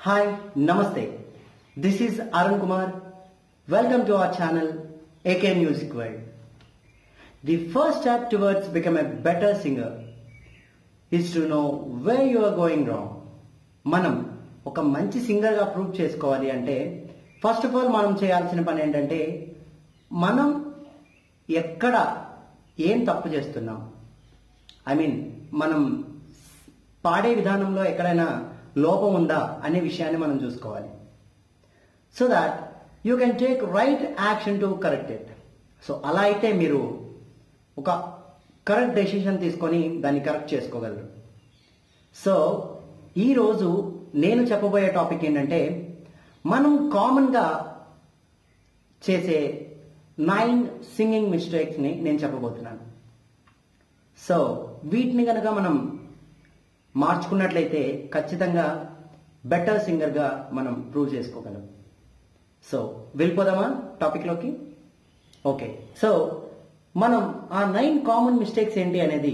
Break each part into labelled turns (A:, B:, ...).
A: Hi, Namaste. This is Arun Kumar. Welcome to our channel AK Music World. The first step towards becoming a better singer is to know where you are going wrong. మనం ఒక మంచి singer గా prove చేసుకోవాలి అంటే first of all మనం చేయాల్సిన పని ఏంటంటే మనం ఎక్కడ ఏం తప్పు చేస్తున్నాం. మనం పాడే విధానంలో ఎక్కడైనా లోపం ఉందా అనే విషయాన్ని మనం చూసుకోవాలి. So that you can take right action to correct it. So అలా అయితే మీరు ఒక కరెక్ట్ డెసిషన్ తీసుకొని దాన్ని కరెక్ట్ చేసుకోగలరు. సో ఈరోజు నేను చెప్పబోయే టాపిక్ ఏంటంటే మనం కామన్గా చేసే 9 సింగింగ్ మిస్టేక్స్ని నేను చెప్పబోతున్నాను. సో వీటిని కనుక మనం మార్చుకున్నట్లయితే ఖచ్చితంగా బెటర్ సింగర్గా మనం ప్రూవ్ చేసుకోగలం. సో వెళ్ళిపోదామా టాపిక్లోకి? ఓకే, సో మనం ఆ 9 కామన్ మిస్టేక్స్ ఏంటి అనేది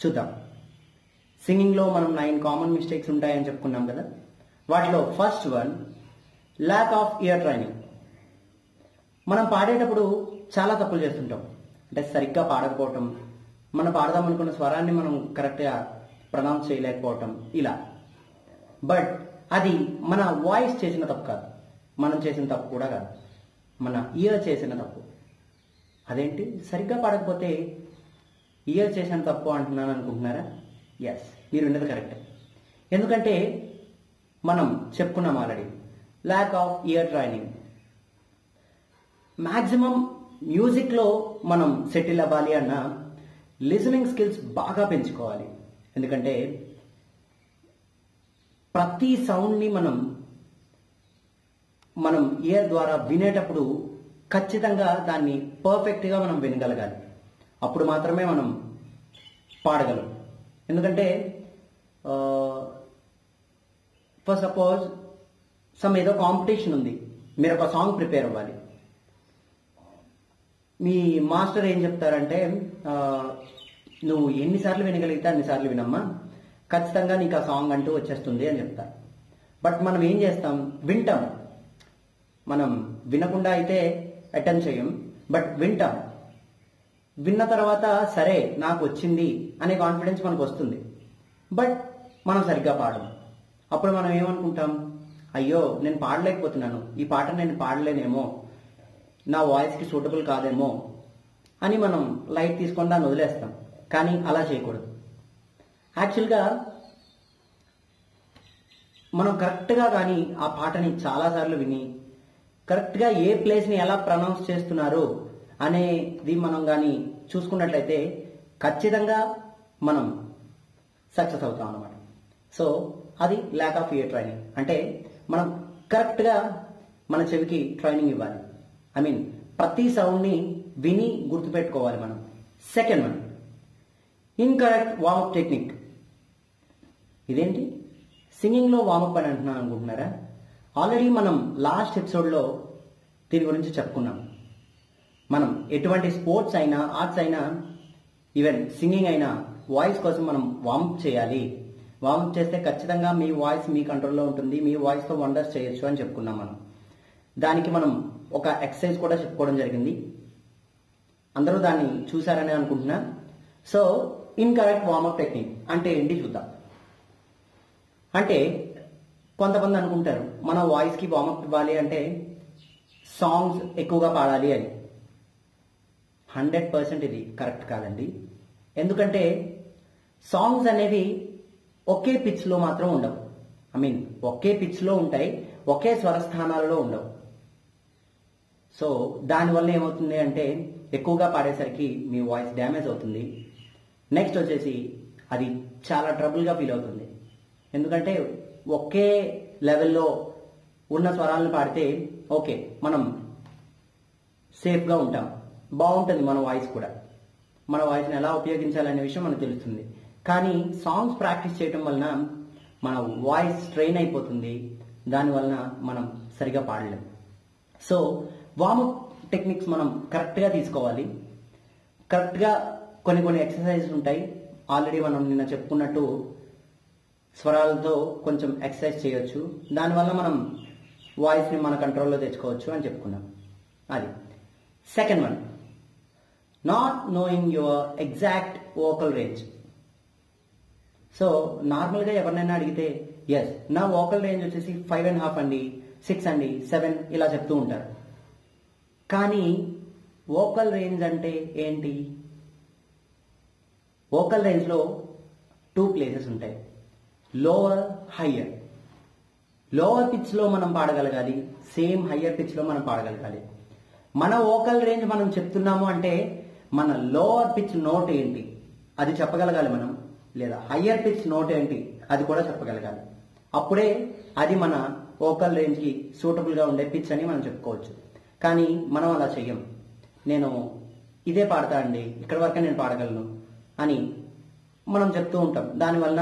A: చూద్దాం. సింగింగ్లో మనం 9 కామన్ మిస్టేక్స్ ఉంటాయని చెప్పుకున్నాం కదా. వాటిలో first one, lack of year training. మనం పాడేటప్పుడు చాలా తప్పులు చేస్తుంటాం. అంటే సరిగ్గా పాడకపోవటం, మనం పాడదాం అనుకున్న స్వరాన్ని మనం కరెక్ట్గా ప్రొనౌన్స్ చేయలేకపోవటం, ఇలా. బట్ అది మన వాయిస్ చేసిన తప్పు కాదు, మనం చేసిన తప్పు కూడా కాదు, మన ఇయర్ చేసిన తప్పు. అదేంటి సరిగ్గా పాడకపోతే ఇయర్ చేసిన తప్పు అంటున్నాను అనుకుంటున్నారా? ఎస్, మీరు విన్నది కరెక్ట్. ఎందుకంటే మనం చెప్పుకున్నాం already, lack of year training. Maximum మ్యూజిక్లో మనం సెటిల్ అవ్వాలి అన్నా లిసనింగ్ స్కిల్స్ బాగా పెంచుకోవాలి. ఎందుకంటే ప్రతి సౌండ్ని మనం ఇయర్ ద్వారా వినేటప్పుడు ఖచ్చితంగా దాన్ని పర్ఫెక్ట్గా మనం వినగలగాలి. అప్పుడు మాత్రమే మనం పాడగలం. ఎందుకంటే ఫర్ సపోజ్ ఏదో కాంపిటీషన్ ఉంది, మీరు ఒక సాంగ్ ప్రిపేర్ అవ్వాలి. మీ మాస్టర్ ఏం చెప్తారంటే నువ్వు ఎన్నిసార్లు వినగలిగితే అన్నిసార్లు వినమ్మా, ఖచ్చితంగా నీకు ఆ సాంగ్ అంటూ వచ్చేస్తుంది అని చెప్తారు. బట్ మనం ఏం చేస్తాం, వింటాం. మనం వినకుండా అయితే అటెంప్ట్ చేయం, బట్ వింటాం. విన్న తర్వాత సరే నాకు వచ్చింది అనే కాన్ఫిడెన్స్ మనకు వస్తుంది, బట్ మనం సరిగ్గా పాడం. అప్పుడు మనం ఏమనుకుంటాం, అయ్యో నేను పాడలేకపోతున్నాను, ఈ పాట నేను పాడలేనేమో, నా వాయిస్కి సూటబుల్ కాదేమో అని మనం లైట్ తీసుకొని దాన్ని వదిలేస్తాం. కానీ అలా చేయకూడదు. యాక్చువల్గా మనం కరెక్ట్గా కానీ ఆ పాటని చాలాసార్లు విని కరెక్ట్గా ఏ ప్లేస్ని ఎలా ప్రొనౌన్స్ చేస్తున్నారు అనేది మనం కానీ చూసుకున్నట్లయితే ఖచ్చితంగా మనం సక్సెస్ అవుతాం అన్నమాట. సో అది ల్యాక్ ఆఫ్ ఇయర్ ట్రైనింగ్. అంటే మనం కరెక్ట్గా మన చెవికి ట్రైనింగ్ ఇవ్వాలి. ప్రతి సౌండ్ని విని గుర్తుపెట్టుకోవాలి మనం. Second one, incorrect warm up technique. ఇదేంటి సింగింగ్లో వార్మప్ అని అంటున్నాను అనుకుంటున్నారా? ఆల్రెడీ మనం లాస్ట్ ఎపిసోడ్లో దీని గురించి చెప్పుకున్నాం. మనం ఎటువంటి స్పోర్ట్స్ అయినా, ఆర్ట్స్ అయినా, ఈవెన్ సింగింగ్ అయినా వాయిస్ కోసం మనం వార్మప్ చేయాలి. వార్మప్ చేస్తే ఖచ్చితంగా మీ వాయిస్ మీ కంట్రోల్లో ఉంటుంది, మీ వాయిస్తో వండర్స్ చేయొచ్చు అని చెప్పుకున్నాం మనం. దానికి మనం ఒక ఎక్సర్సైజ్ కూడా చెప్పుకోవడం జరిగింది. అందరూ దాన్ని చూసారని అనుకుంటున్నా. సో ఇన్కరెక్ట్ వార్మప్ టెక్నిక్ అంటే ఏంటి చూద్దాం. అంటే కొంతమంది అనుకుంటారు మన వాయిస్కి వార్మప్ ఇవ్వాలి అంటే సాంగ్స్ ఎక్కువగా పాడాలి అని. 100% ఇది కరెక్ట్ కాదండి. ఎందుకంటే సాంగ్స్ అనేవి ఒకే పిచ్లో మాత్రం ఉండవు. ఒకే పిచ్లో ఉంటాయి, ఒకే స్వరస్థానాలలో ఉండవు. సో దానివల్ల ఏమవుతుంది అంటే ఎక్కువగా పాడేసరికి మీ వాయిస్ డ్యామేజ్ అవుతుంది. నెక్స్ట్ వచ్చేసి అది చాలా ట్రబుల్గా ఫీల్ అవుతుంది. ఎందుకంటే ఒకే లెవెల్లో ఉన్న స్వరాలను పాడితే ఓకే మనం సేఫ్గా ఉంటాం, బాగుంటుంది మన వాయిస్ కూడా. మన వాయిస్ని ఎలా ఉపయోగించాలనే విషయం మనకు తెలుస్తుంది. కానీ సాంగ్స్ ప్రాక్టీస్ చేయటం వలన మన వాయిస్ స్ట్రెయిన్ అయిపోతుంది, దానివలన మనం సరిగా పాడలేం. సో వార్మప్ టెక్నిక్స్ మనం కరెక్ట్గా తీసుకోవాలి. కరెక్ట్గా కొన్ని ఎక్సర్సైజెస్ ఉంటాయి. ఆల్రెడీ మనం నిన్న చెప్పుకున్నట్టు స్వరాలతో కొంచెం ఎక్సర్సైజ్ చేయొచ్చు. దానివల్ల మనం వాయిస్ని మన కంట్రోల్లో తెచ్చుకోవచ్చు అని చెప్పుకున్నాం. అది second one, not knowing your exact vocal range. So నార్మల్గా ఎవరినైనా అడిగితే ఎస్ నా వోకల్ రేంజ్ వచ్చేసి 5.5 అండి, 6 అండి, 7 ఇలా చెప్తూ ఉంటారు. కానీ వోకల్ రేంజ్ అంటే ఏంటి? వోకల్ రేంజ్లో 2 ప్లేసెస్ ఉంటాయి, లోవర్, హయ్యర్. లోవర్ పిచ్లో మనం పాడగలగాలి, సేమ్ హయ్యర్ పిచ్లో మనం పాడగలగాలి. మన వోకల్ రేంజ్ మనం చెప్తున్నాము అంటే మన లోవర్ పిచ్ నోట్ ఏంటి అది చెప్పగలగాలి మనం, లేదా హయ్యర్ పిచ్ నోట్ ఏంటి అది కూడా చెప్పగలగాలి. అప్పుడే అది మన వోకల్ రేంజ్కి సూటబుల్గా ఉండే పిచ్ అని మనం చెప్పుకోవచ్చు. కానీ మనం అలా చెయ్యం. నేను ఇదే పాడతా అండి, ఇక్కడ వరకే నేను పాడగలను అని మనం చెప్తూ ఉంటాం. దానివల్ల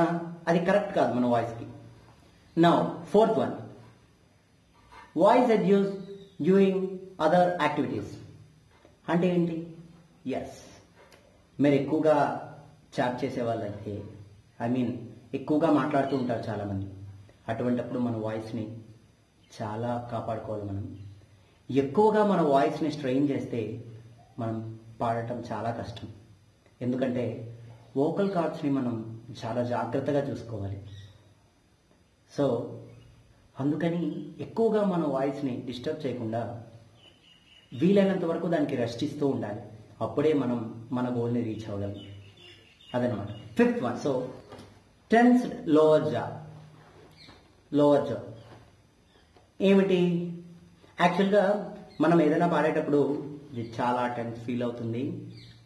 A: అది కరెక్ట్ కాదు మన వాయిస్కి. Now fourth one, voice abuse during other activities. అంటే ఏంటి? ఎస్, మీరు ఎక్కువగా చాట్ చేసే వాళ్ళైతే ఎక్కువగా మాట్లాడుతూ ఉంటారు చాలామంది. అటువంటప్పుడు మన వాయిస్ని చాలా కాపాడుకోవాలి. మనం ఎక్కువగా మన వాయిస్ని స్ట్రెయిన్ చేస్తే మనం పాడటం చాలా కష్టం. ఎందుకంటే వోకల్ కార్డ్స్ని మనం చాలా జాగ్రత్తగా చూసుకోవాలి. సో అందుకని ఎక్కువగా మన వాయిస్ని డిస్టర్బ్ చేయకుండా వీలైనంత వరకు దానికి రెస్ట్ ఇస్తూ ఉండాలి. అప్పుడే మనం మన గోల్ని రీచ్ అవ్వగలం. అదనమాట. Fifth one, so tensed lower జా. లోవర్ జా ఏమిటి? యాక్చువల్గా మనం ఏదైనా పాడేటప్పుడు ఇది చాలా టెన్స్ ఫీల్ అవుతుంది.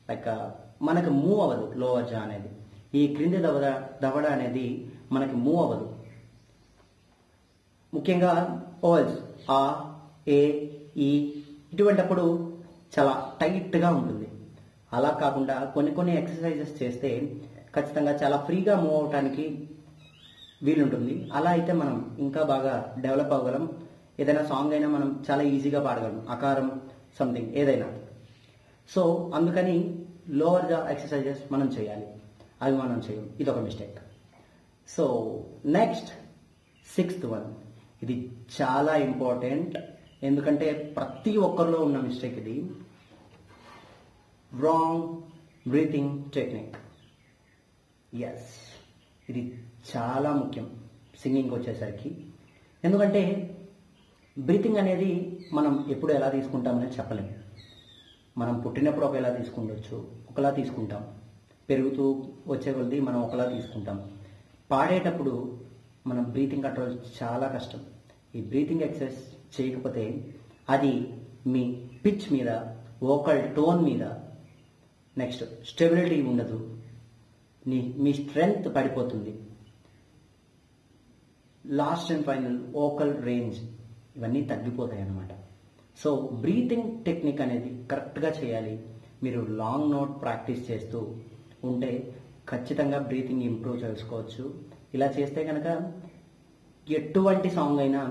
A: లైక్ మనకు మూవ్ అవ్వదు లోవర్ జా అనేది. ఈ క్రింది దవడ అనేది మనకి మూవ్ అవ్వదు. ముఖ్యంగా ఓవల్స్ ఆ, ఏ, ఈ ఇటువంటప్పుడు చాలా టైట్గా ఉంటుంది. అలా కాకుండా కొన్ని ఎక్సర్సైజెస్ చేస్తే ఖచ్చితంగా చాలా ఫ్రీగా మూవ్ అవడానికి వీలుంటుంది. అలా అయితే మనం ఇంకా బాగా డెవలప్ అవ్వగలం. ఏదైనా సాంగ్ అయినా మనం చాలా ఈజీగా పాడగలం, అకారం సంథింగ్ ఏదైనా. సో అందుకని లోవర్ జా ఎక్సర్సైజెస్ మనం చేయాలి. అవి మనం చేయం, ఇదొక mistake. So next sixth one, ఇది చాలా ఇంపార్టెంట్. ఎందుకంటే ప్రతి ఒక్కరిలో ఉన్న మిస్టేక్ ఇది. Wrong breathing technique. ఎస్, ఇది చాలా ముఖ్యం సింగింగ్కి వచ్చేసరికి. ఎందుకంటే బ్రీతింగ్ అనేది మనం ఎప్పుడు ఎలా తీసుకుంటామనేది చెప్పలేము. మనం పుట్టినప్పుడు ఒకలా తీసుకుండొచ్చు, ఒకలా తీసుకుంటాం. పెరుగుతూ వచ్చే కొద్దీ మనం ఒకలా తీసుకుంటాం. పాడేటప్పుడు మనం బ్రీతింగ్ కంట్రోల్ చాలా కష్టం. ఈ బ్రీతింగ్ ఎక్సర్సైజ్ చేయకపోతే అది మీ పిచ్ మీద, వోకల్ టోన్ మీద, నెక్స్ట్ స్టెబిలిటీ ఉండదు, మీ స్ట్రెంగ్త్ పడిపోతుంది. Last and final vocal range ఇవన్నీ తగ్గిపోతాయి అన్నమాట. సో బ్రీతింగ్ టెక్నిక్ అనేది కరెక్ట్గా చేయాలి. మీరు లాంగ్ నోట్ ప్రాక్టీస్ చేస్తూ ఉంటే ఖచ్చితంగా బ్రీతింగ్ ఇంప్రూవ్ చేసుకోవచ్చు. ఇలా చేస్తే కనుక ఎటువంటి సాంగ్ అయినా,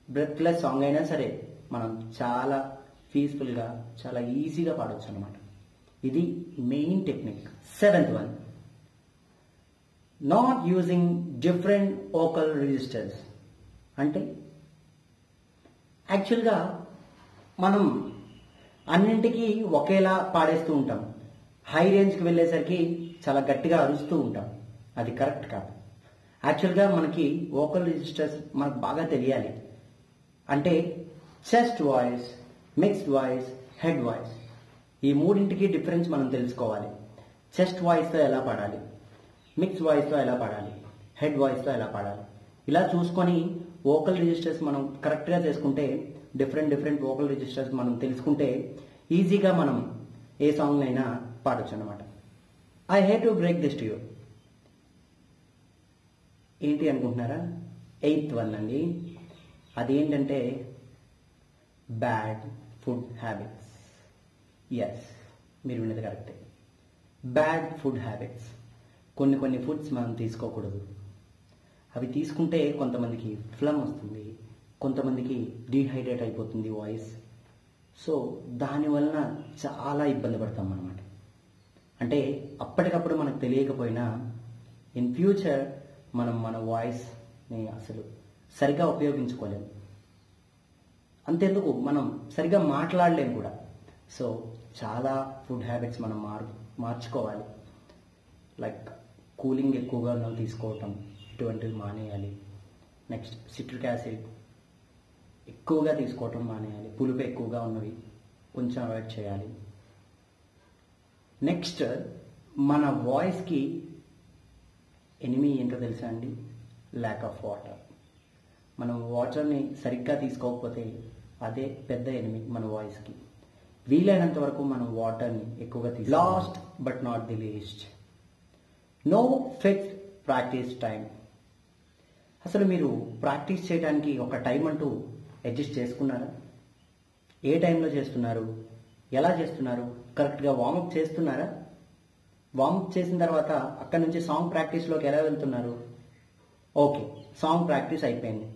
A: బ్రెత్లెస్ సాంగ్ అయినా సరే మనం చాలా పీస్ఫుల్గా, చాలా ఈజీగా పాడవచ్చు అనమాట. ఇది main technique. Seventh one, not using different vocal registers. అంటే యాక్చువల్గా మనం అన్నింటికి ఒకేలా పాడేస్తూ ఉంటాం. హై రేంజ్కి వెళ్ళేసరికి చాలా గట్టిగా అరుస్తూ ఉంటాం. అది కరెక్ట్ కాదు. యాక్చువల్గా మనకి వోకల్ రిజిస్టర్స్ మనకు బాగా తెలియాలి. అంటే chest voice, mixed voice, head voice, ఈ మూడింటికి డిఫరెన్స్ మనం తెలుసుకోవాలి. చెస్ట్ వాయిస్తో ఎలా పాడాలి, మిక్స్డ్ వాయిస్తో ఎలా పాడాలి, హెడ్ వాయిస్తో ఎలా పాడాలి, ఇలా చూసుకొని వోకల్ రిజిస్టర్స్ మనం కరెక్ట్గా చేసుకుంటే, డిఫరెంట్ వోకల్ రిజిస్టర్స్ మనం తెలుసుకుంటే ఈజీగా మనం ఏ సాంగ్ అయినా పాడొచ్చు అనమాట. I hate to break this to you. ఏంటి అనుకుంటున్నారా? ఎయిత్ వన్ అండి. అదేంటంటే బ్యాడ్ ఫుడ్ హ్యాబిట్స్. ఎస్, మీరు విన్నది కరెక్టే. Bad food habits. కొన్ని ఫుడ్స్ మనం తీసుకోకూడదు. అవి తీసుకుంటే కొంతమందికి ఫ్లమ్ వస్తుంది, కొంతమందికి డీహైడ్రేట్ అయిపోతుంది వాయిస్. సో దానివలన చాలా ఇబ్బంది పడతాం అన్నమాట. అంటే అప్పటికప్పుడు మనకు తెలియకపోయినా ఇన్ ఫ్యూచర్ మనం మన వాయిస్ని అసలు సరిగ్గా ఉపయోగించుకోలేము. అంతెందుకు మనం సరిగ్గా మాట్లాడలేము కూడా. సో చాలా ఫుడ్ హ్యాబిట్స్ మనం మార్చుకోవాలి. లైక్ కూలింగ్ ఎక్కువగా ఉన్నవి తీసుకోవటం, ఇటువంటివి మానేయాలి. నెక్స్ట్ సిట్రిక్ యాసిడ్ ఎక్కువగా తీసుకోవటం మానేయాలి. పులుపు ఎక్కువగా ఉన్నవి కొంచెం అవాయిడ్ చేయాలి. నెక్స్ట్ మన వాయిస్కి ఎనిమీ ఏంటో తెలుసా అండి? Lack of water. మనం వాటర్ని సరిగ్గా తీసుకోకపోతే అదే పెద్ద ఎనిమీ మన వాయిస్కి. వీలైనంత వరకు మనం వాటర్ని ఎక్కువగా last but not the least, no fixed practice time. అసలు మీరు ప్రాక్టీస్ చేయడానికి ఒక టైం అంటూ అడ్జస్ట్ చేసుకున్నారా? ఏ టైంలో చేస్తున్నారు? ఎలా చేస్తున్నారు? కరెక్ట్గా వార్మప్ చేస్తున్నారా? వార్మప్ చేసిన తర్వాత అక్కడి నుంచి సాంగ్ ప్రాక్టీస్లోకి ఎలా వెళ్తున్నారు? ఓకే, సాంగ్ ప్రాక్టీస్ అయిపోయింది.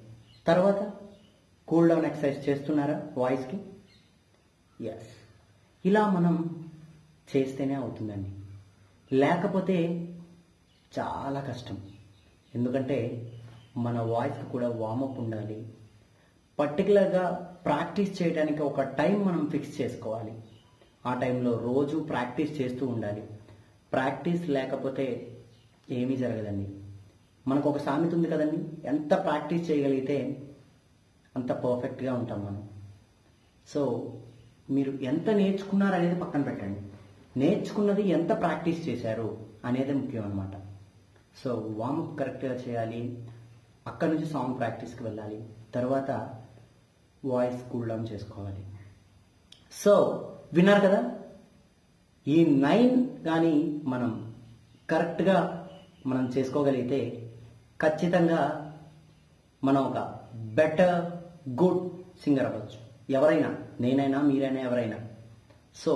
A: తర్వాత కూల్ డౌన్ ఎక్సర్సైజ్ చేస్తున్నారా వాయిస్కి? ఎస్, ఇలా మనం చేస్తేనే అవుతుందండి. లేకపోతే చాలా కష్టం. ఎందుకంటే మన వాయిస్కి కూడా వార్మప్ ఉండాలి. పర్టికులర్గా ప్రాక్టీస్ చేయడానికి ఒక టైం మనం ఫిక్స్ చేసుకోవాలి. ఆ టైంలో రోజు ప్రాక్టీస్ చేస్తూ ఉండాలి. ప్రాక్టీస్ లేకపోతే ఏమీ జరగదండి. మనకు ఒక సామెత ఉంది కదండి, ఎంత ప్రాక్టీస్ చేయగలిగితే అంత పర్ఫెక్ట్గా ఉంటాం మనం. సో మీరు ఎంత నేర్చుకున్నారు అనేది పక్కన పెట్టండి, నేర్చుకున్నది ఎంత ప్రాక్టీస్ చేశారు అనేది ముఖ్యం అన్నమాట. సో వార్మప్ కరెక్ట్గా చేయాలి. అక్కడి నుంచి సాంగ్ ప్రాక్టీస్కి వెళ్ళాలి. తర్వాత వాయిస్ కూల్ డౌన్ చేసుకోవాలి. సో విన్నారు కదా, ఈ 9 కానీ మనం కరెక్ట్గా మనం చేసుకోగలిగితే ఖచ్చితంగా మనం ఒక బెటర్ గుడ్ సింగర్ అవ్వచ్చు. ఎవరైనా, నేనైనా మీరైనా ఎవరైనా. సో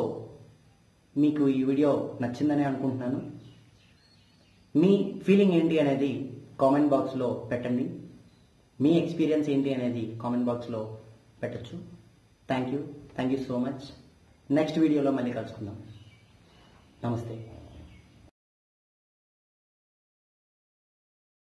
A: మీకు ఈ వీడియో నచ్చిందని అనుకుంటున్నాను. మీ ఫీలింగ్ ఏంటి అనేది కామెంట్ బాక్స్లో పెట్టండి. మీ ఎక్స్పీరియన్స్ ఏంటి అనేది కామెంట్ బాక్స్లో పెట్టచ్చు. Thank you so much. Next వీడియోలో మళ్ళీ కలుసుకుందాం. నమస్తే.